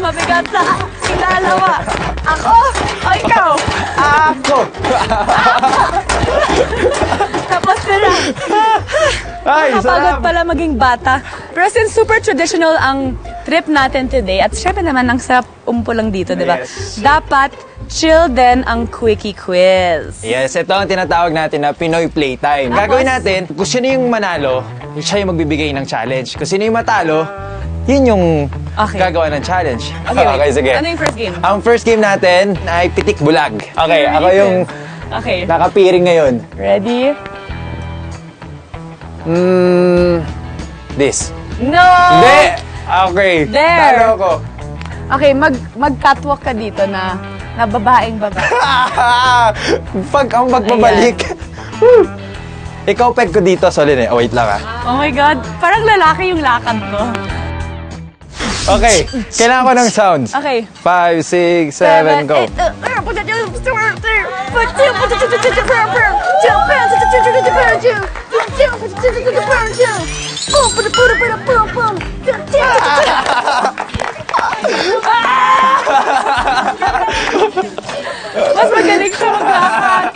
mabigat na ang dalawa. Ako o ikaw? Ako! Tapos sila. Ay, Nakapagod sarap! pala maging bata. Pero since super traditional ang trip natin today, at syempre naman ang sarap lang dito, di ba? Yes. Dapat chill din ang quickie quiz. Yes, ito ang tinatawag natin na Pinoy Playtime. Gagawin natin, kung sino yung manalo, siya yung magbibigay ng challenge. Kung sino yung matalo, yun yung Okay. gagawa ng challenge. Okay, wait. Okay, sige. Ano yung first game? Ang first game natin ay Pitik Bulag. Okay, ako yung Okay. nakapiring ngayon. Ready? This. No! Hindi! Okay. There. Talo ako. Okay, mag-catwalk ka dito na babaeng babae. Pag ang magbabalik. Woo! Ikaw peg ko dito, solid eh. Oh, wait lang ah. Oh my God, parang lalaki yung lakad ko. Okay, kailangan ko ng sounds. Okay. 5, 6, 7, go. Mas magaling siya maglakad.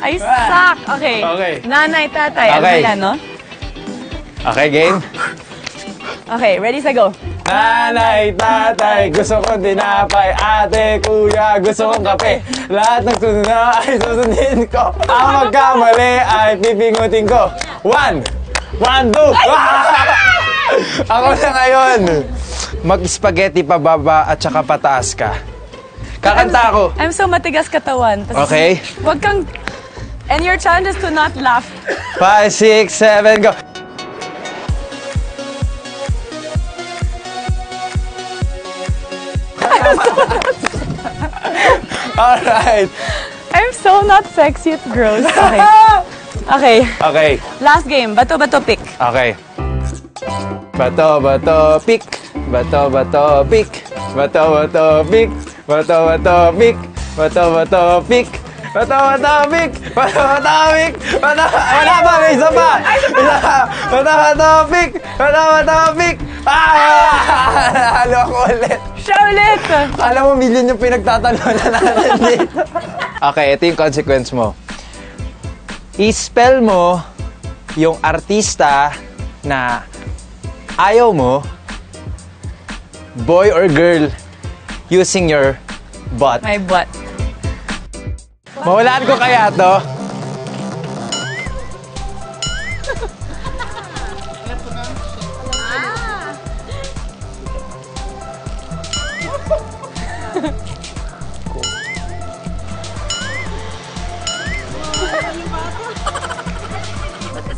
I suck. Okay. Okay. Nanay, tatay. Okay. Ano no? Okay, game? Okay, ready, sa go. Nanay, tatay, gusto ko dinapay. Ate, kuya, gusto kong kape. Lahat ng sunod na ay susundin ko. Ang magkamali ay pipingutin ko. 1, 2. Ako na ngayon. Mag-spaghetti pababa at saka pataas ka. Kakanta ako. I'm so matigas katawan. Okay. Wag kang... And your challenge is to not laugh. 5, 6, 7, go. Alright. I'm so not sexy, it's gross. Okay. Okay. Okay. Last game. Bato-bato pick. Okay. Bato, bato, pick. Bato, bato, pick. Bato, bato, pick. Bato, bato, pick. Bato, bato, pick. Bato, bato, pick. Bato, bato, pick. Bato, wala pa, may isa pa. Isa pa. Bato, bato, pick. Bato, bato, pick. Halo ako ulit. Siya ulit! Alam mo, million yung pinagtatalunan natin dito. Okay, ito yung consequence mo. I-spell mo yung artista na ayaw mo, boy or girl, using your butt. My butt. Mawalaan ko kaya to?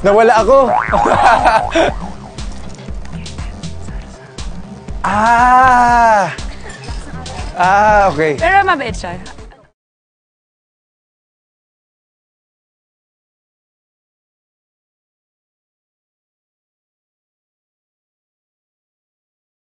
Nawala ako. Okay. Pero mabait siya.